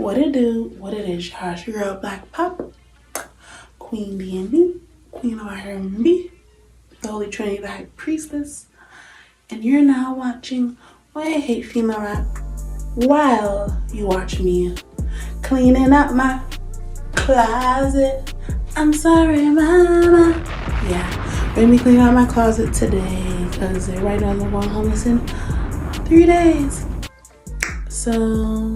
What it do, what it is, y'all. It's your girl Black Pop, Queen D&B, Queen of R&B, the Holy Trinity, the High Priestess, and you're now watching Why I Hate Female Rap while you watch me cleaning up my closet. I'm sorry, mama. Yeah, let me clean out my closet today because they're right on the going homeless in 3 days. So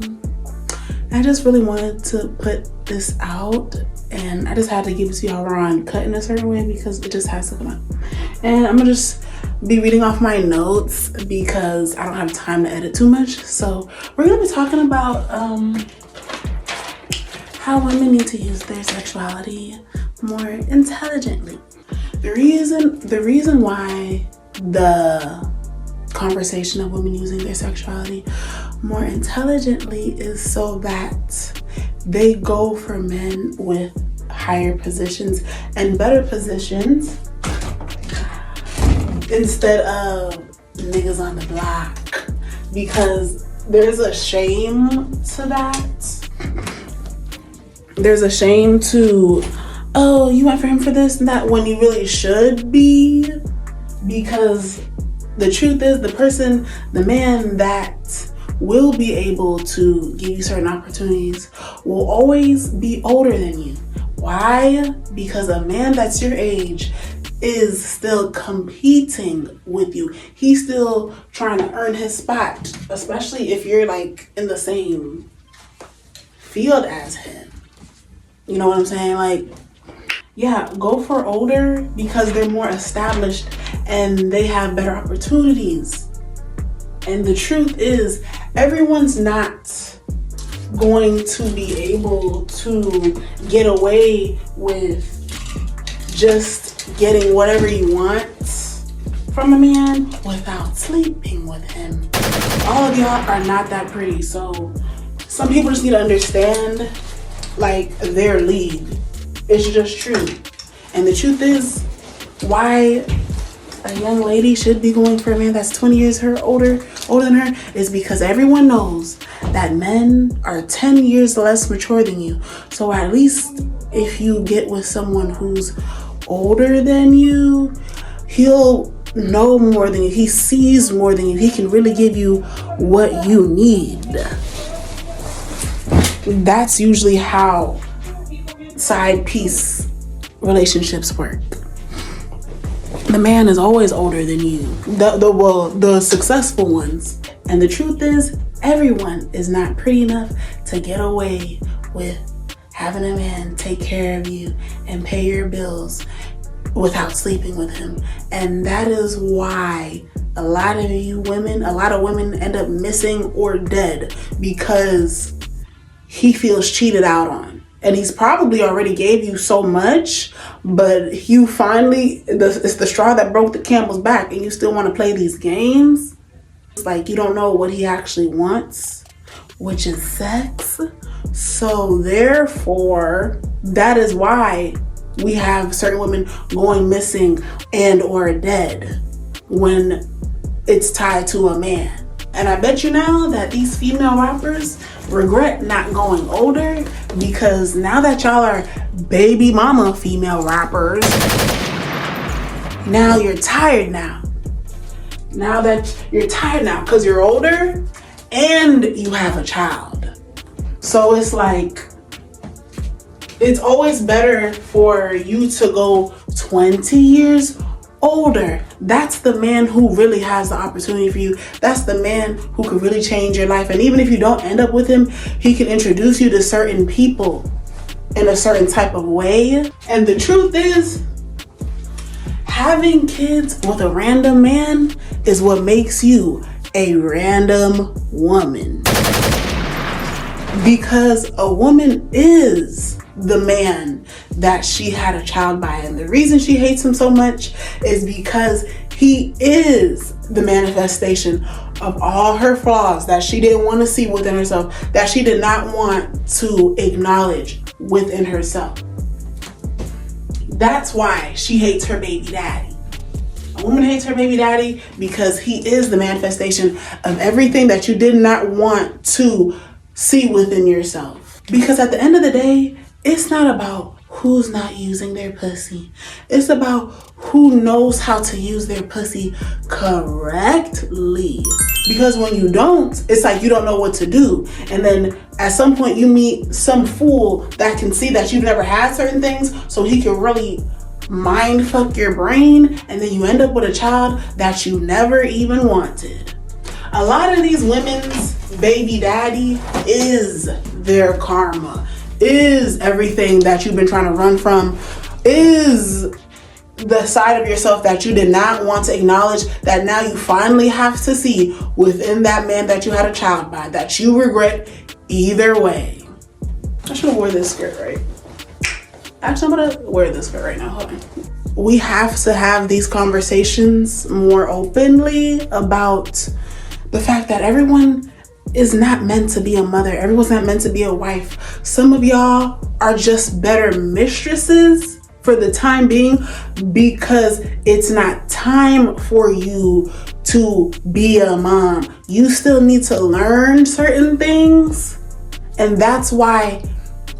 I just really wanted to put this out, and I just had to give it to y'all raw and cut in a certain way because it just has to come out. And I'm gonna just be reading off my notes because I don't have time to edit too much. So we're gonna be talking about how women need to use their sexuality more intelligently. The reason why the conversation of women using their sexuality more intelligently is so that they go for men with higher positions and better positions instead of niggas on the block, because there's a shame to that. There's a shame to, oh, you went for him for this and that, when you really should be, because the truth is the man that will be able to give you certain opportunities will always be older than you. Why? Because a man that's your age is still competing with you. He's still trying to earn his spot, especially if you're like in the same field as him. You know what I'm saying? Like, yeah, go for older because they're more established and they have better opportunities. And the truth is, everyone's not going to be able to get away with just getting whatever you want from a man without sleeping with him. All of y'all are not that pretty, so some people just need to understand like their league. It's just true. And the truth is, why a young lady should be going for a man that's 20 years older than her is because everyone knows that men are 10 years less mature than you. So at least if you get with someone who's older than you, he'll know more than you. He sees more than you. He can really give you what you need. That's usually how side piece relationships work. The man is always older than you, the successful ones. And the truth is, everyone is not pretty enough to get away with having a man take care of you and pay your bills without sleeping with him. And that is why a lot of women end up missing or dead, because he feels cheated out on. And he's probably already gave you so much, but you finally, it's the straw that broke the camel's back, and you still want to play these games. It's like you don't know what he actually wants, which is sex. So therefore, that is why we have certain women going missing and or dead when it's tied to a man. And I bet you now that these female rappers regret not going older, because now that y'all are baby mama female rappers, now you're tired now. Now that you're tired now because you're older and you have a child. So it's like, it's always better for you to go 20 years older. That's the man who really has the opportunity for you. That's the man who could really change your life. And even if you don't end up with him, he can introduce you to certain people in a certain type of way. And the truth is, having kids with a random man is what makes you a random woman. Because a woman is the man that she had a child by. And the reason she hates him so much is because he is the manifestation of all her flaws that she didn't want to see within herself, that she did not want to acknowledge within herself. That's why she hates her baby daddy. A woman hates her baby daddy because he is the manifestation of everything that you did not want to see within yourself. Because at the end of the day, it's not about who's not using their pussy. It's about who knows how to use their pussy correctly. Because when you don't, it's like you don't know what to do. And then at some point you meet some fool that can see that you've never had certain things, so he can really mind fuck your brain, and then you end up with a child that you never even wanted. A lot of these women's baby daddy is their karma, is everything that you've been trying to run from, is the side of yourself that you did not want to acknowledge, that now you finally have to see within that man that you had a child by, that you regret either way. I should have wore this skirt, right? Actually, I'm gonna wear this skirt right now. Hold on. We have to have these conversations more openly about the fact that everyone is not meant to be a mother. Everyone's not meant to be a wife. Some of y'all are just better mistresses for the time being, because it's not time for you to be a mom. You still need to learn certain things. And that's why,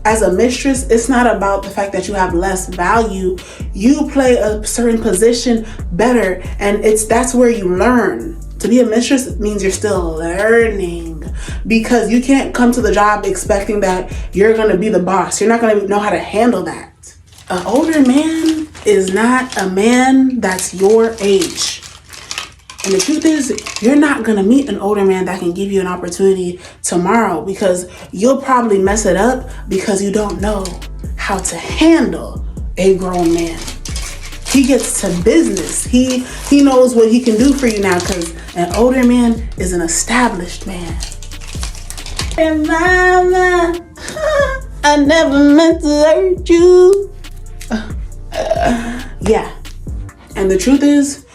as a mistress, it's not about the fact that you have less value. You play a certain position better, and that's where you learn. To be a mistress means you're still learning, because you can't come to the job expecting that you're gonna be the boss. You're not gonna know how to handle that. An older man is not a man that's your age. And the truth is, you're not gonna meet an older man that can give you an opportunity tomorrow, because you'll probably mess it up because you don't know how to handle a grown man. He gets to business. He knows what he can do for you now, because an older man is an established man. And mama, I never meant to hurt you. Yeah. And the truth is,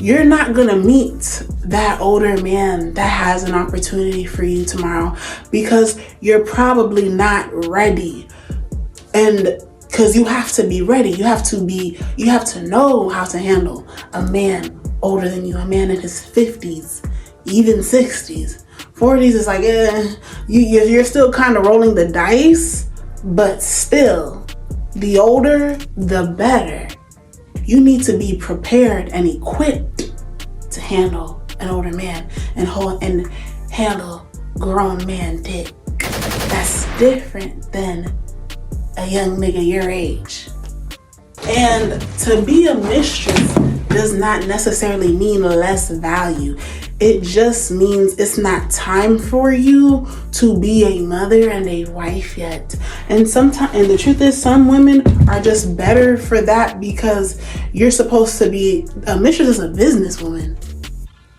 you're not gonna meet that older man that has an opportunity for you tomorrow, because you're probably not ready. And because you have to be ready. You have to know how to handle a man older than you, a man in his 50s, even 60s. 40s is like, you're still kind of rolling the dice, but still, the older, the better. You need to be prepared and equipped to handle an older man and handle grown man dick. That's different than a young nigga your age. And to be a mistress does not necessarily mean less value. It just means it's not time for you to be a mother and a wife yet. And the truth is, some women are just better for that, because you're supposed to be a mistress is a businesswoman.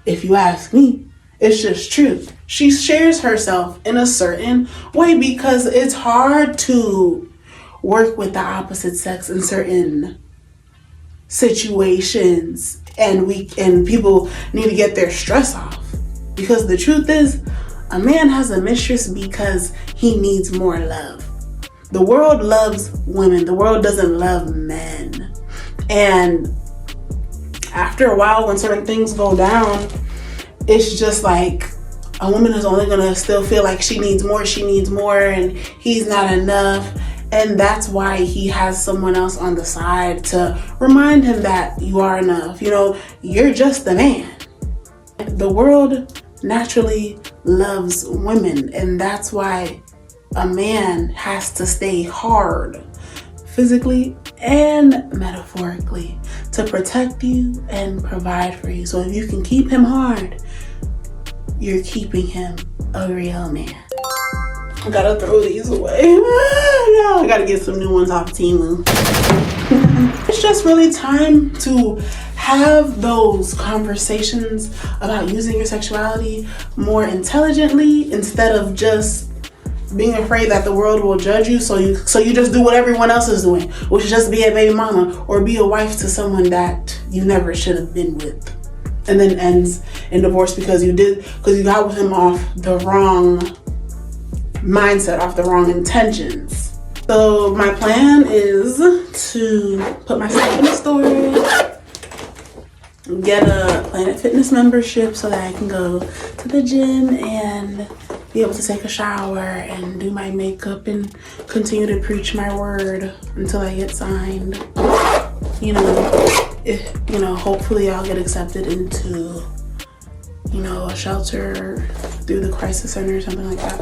If you ask me, it's just true. She shares herself in a certain way, because it's hard to work with the opposite sex in certain situations, and people need to get their stress off. Because the truth is, a man has a mistress because he needs more love. The world loves women. The world doesn't love men. And after a while, when certain things go down, it's just like a woman is only gonna still feel like she needs more, and he's not enough. And that's why he has someone else on the side to remind him that you are enough. You're just a man. The world naturally loves women, and that's why a man has to stay hard, physically and metaphorically, to protect you and provide for you. So if you can keep him hard, you're keeping him a real man. I gotta throw these away. I gotta get some new ones off Temu. It's just really time to have those conversations about using your sexuality more intelligently, instead of just being afraid that the world will judge you. So you just do what everyone else is doing, which is just be a baby mama or be a wife to someone that you never should have been with, and then ends in divorce because you got with him off the wrong mindset, off the wrong intentions. So my plan is to put myself in the store, get a Planet Fitness membership so that I can go to the gym and be able to take a shower and do my makeup and continue to preach my word until I get signed. You know, hopefully I'll get accepted into, a shelter through the crisis center or something like that.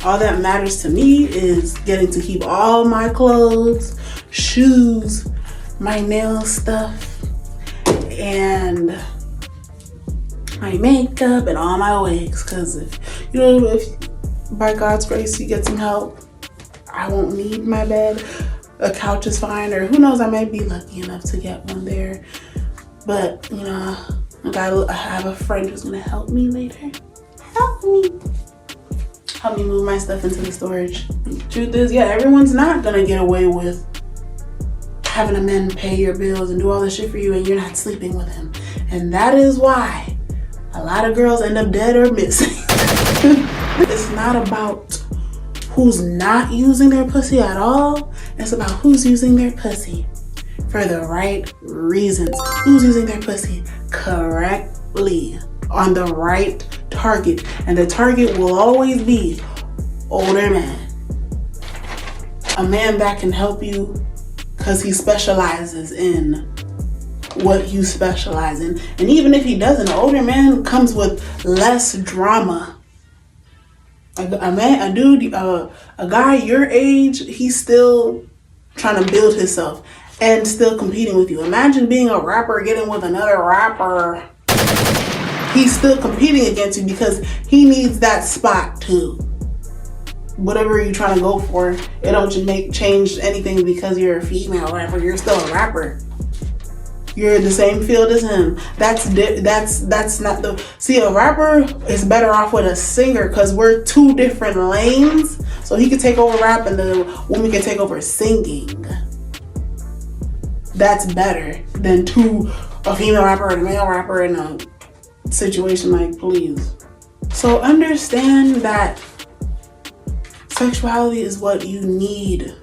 All that matters to me is getting to keep all my clothes, shoes, my nail stuff, and my makeup and all my wigs. Because if by God's grace you get some help, I won't need my bed. A couch is fine, or who knows, I might be lucky enough to get one there. But I have a friend who's gonna help me later. Help me move my stuff into the storage. Truth is, everyone's not gonna get away with having a man pay your bills and do all this shit for you and you're not sleeping with him. And that is why a lot of girls end up dead or missing. It's not about who's not using their pussy at all. It's about who's using their pussy for the right reasons. Who's using their pussy correctly on the right target. And the target will always be older man. A man that can help you because he specializes in what you specialize in. And even if he doesn't, an older man comes with less drama. A guy your age, he's still trying to build himself and still competing with you. Imagine being a rapper getting with another rapper. He's still competing against you because he needs that spot too. Whatever you're trying to go for, it don't change anything because you're a female rapper. You're still a rapper. You're in the same field as him. That's not the... See, a rapper is better off with a singer because we're two different lanes. So he can take over rap and the woman can take over singing. That's better than a female rapper and a male rapper in a situation like, please. So understand that sexuality is what you need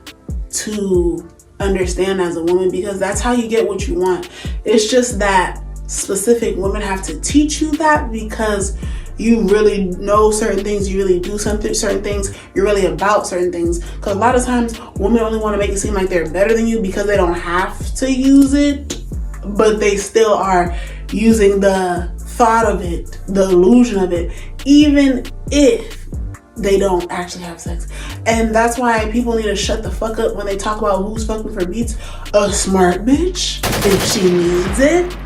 to understand as a woman, because that's how you get what you want. It's just that specific women have to teach you that because you really know certain things, you really do certain things, you're really about certain things. Because a lot of times women only want to make it seem like they're better than you because they don't have to use it, but they still are using the thought of it, the illusion of it, even if they don't actually have sex. And that's why people need to shut the fuck up when they talk about who's fucking for beats. A smart bitch, if she needs it.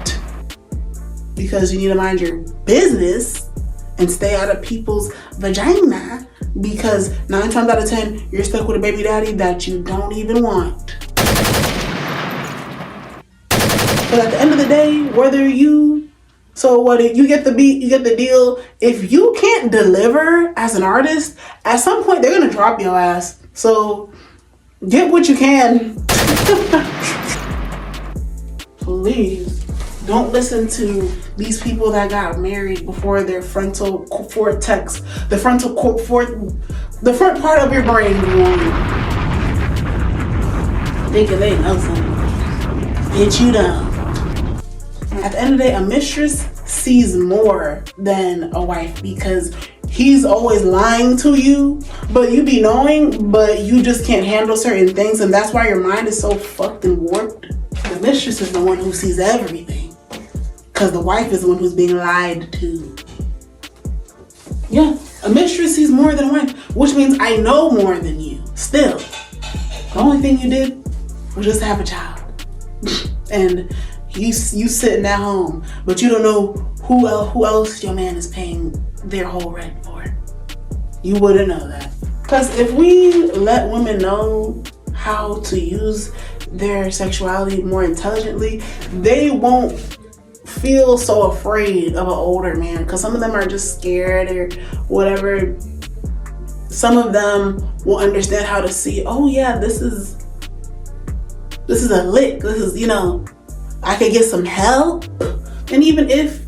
Because you need to mind your business and stay out of people's vagina. Because 9 times out of 10, you're stuck with a baby daddy that you don't even want. But at the end of the day, you get the beat, you get the deal. If you can't deliver as an artist, at some point they're gonna drop your ass. So get what you can. Please don't listen to these people that got married before their frontal cortex, the front part of your brain grew. Thinking they know something. Get you down. At the end of the day, a mistress sees more than a wife because he's always lying to you, but you be knowing, but you just can't handle certain things, and that's why your mind is so fucked and warped. The mistress is the one who sees everything because the wife is the one who's being lied to. Yeah, a mistress sees more than a wife, which means I know more than you. Still, the only thing you did was just have a child. And you sitting at home, but you don't know who else your man is paying their whole rent for. You wouldn't know that. Because if we let women know how to use their sexuality more intelligently, they won't feel so afraid of an older man. Because some of them are just scared or whatever. Some of them will understand how to see, oh yeah, this is a lick. This is, I could get some help. And even if,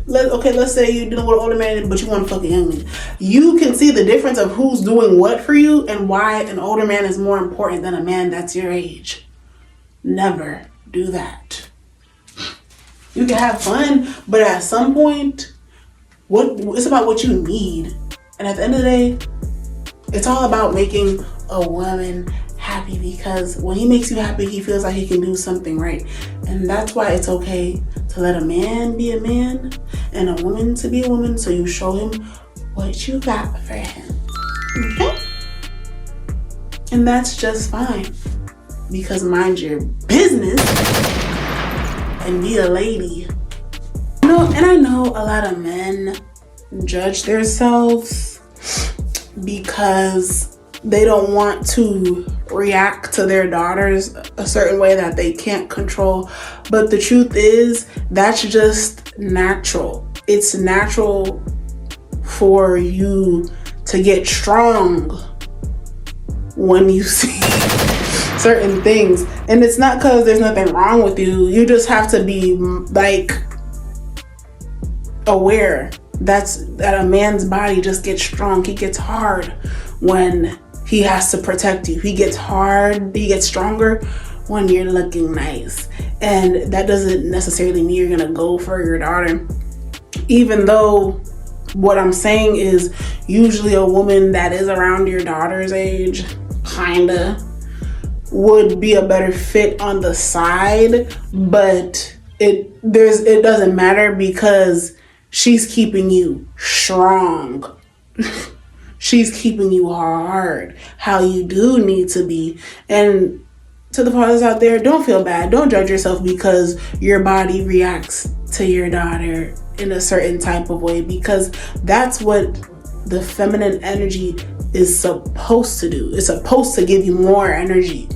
let's say you're dealing with an older man, but you want to fuck a young man, you can see the difference of who's doing what for you and why an older man is more important than a man that's your age. Never do that. You can have fun, but at some point, it's about what you need And at the end of the day, it's all about making a woman happy, because when he makes you happy, he feels like he can do something right. And that's why it's okay to let a man be a man and a woman to be a woman, so you show him what you got for him. Okay? And that's just fine, because mind your business and be a lady. And I know a lot of men judge themselves because they don't want to react to their daughters a certain way that they can't control. But the truth is, that's just natural. It's natural for you to get strong when you see certain things. And it's not because there's nothing wrong with you. You just have to be like aware that a man's body just gets strong. He gets hard when he has to protect you. He gets hard, he gets stronger when you're looking nice. And that doesn't necessarily mean you're gonna go for your daughter. Even though what I'm saying is, usually a woman that is around your daughter's age, kinda, would be a better fit on the side, but it doesn't matter, because she's keeping you strong. She's keeping you hard, how you do need to be. And to the fathers out there, don't feel bad. Don't judge yourself because your body reacts to your daughter in a certain type of way, because that's what the feminine energy is supposed to do. It's supposed to give you more energy.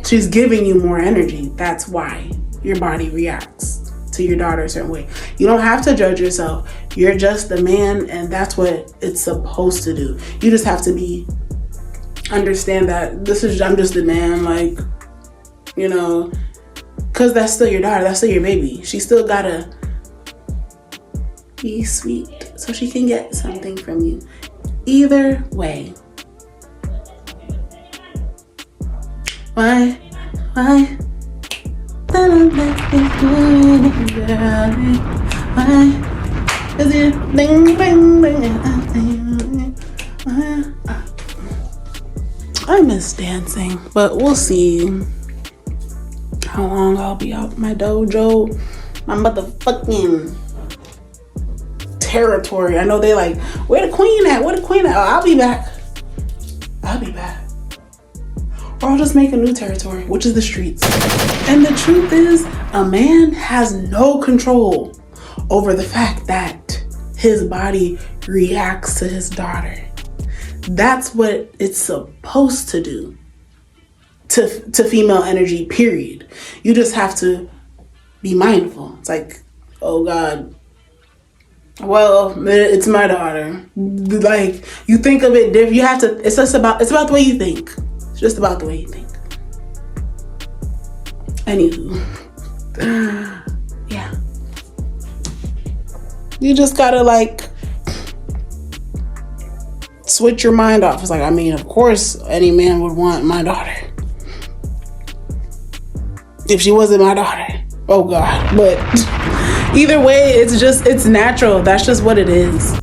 She's giving you more energy. That's why your body reacts to your daughter a certain way. You don't have to judge yourself. You're just the man, and that's what it's supposed to do. You just have to understand that I'm just the man, like, you know, because that's still your daughter, that's still your baby. She still gotta be sweet so she can get something from you. Either way. Why? Why is it ding ding ding? I miss dancing, but we'll see how long I'll be out my dojo, my motherfucking territory. I know they like, where the queen at? Where the queen at? Oh, I'll be back. Or I'll just make a new territory, which is the streets. And the truth is, a man has no control over the fact that his body reacts to his daughter. That's what it's supposed to do to female energy, period. You just have to be mindful. It's like, oh God, well, it's my daughter. Like, you think of it different. You have to, it's about the way you think. It's just about the way you think. Anywho, yeah. You just gotta like switch your mind off. It's like, I mean, of course any man would want my daughter. If she wasn't my daughter. Oh God. But either way, it's natural. That's just what it is.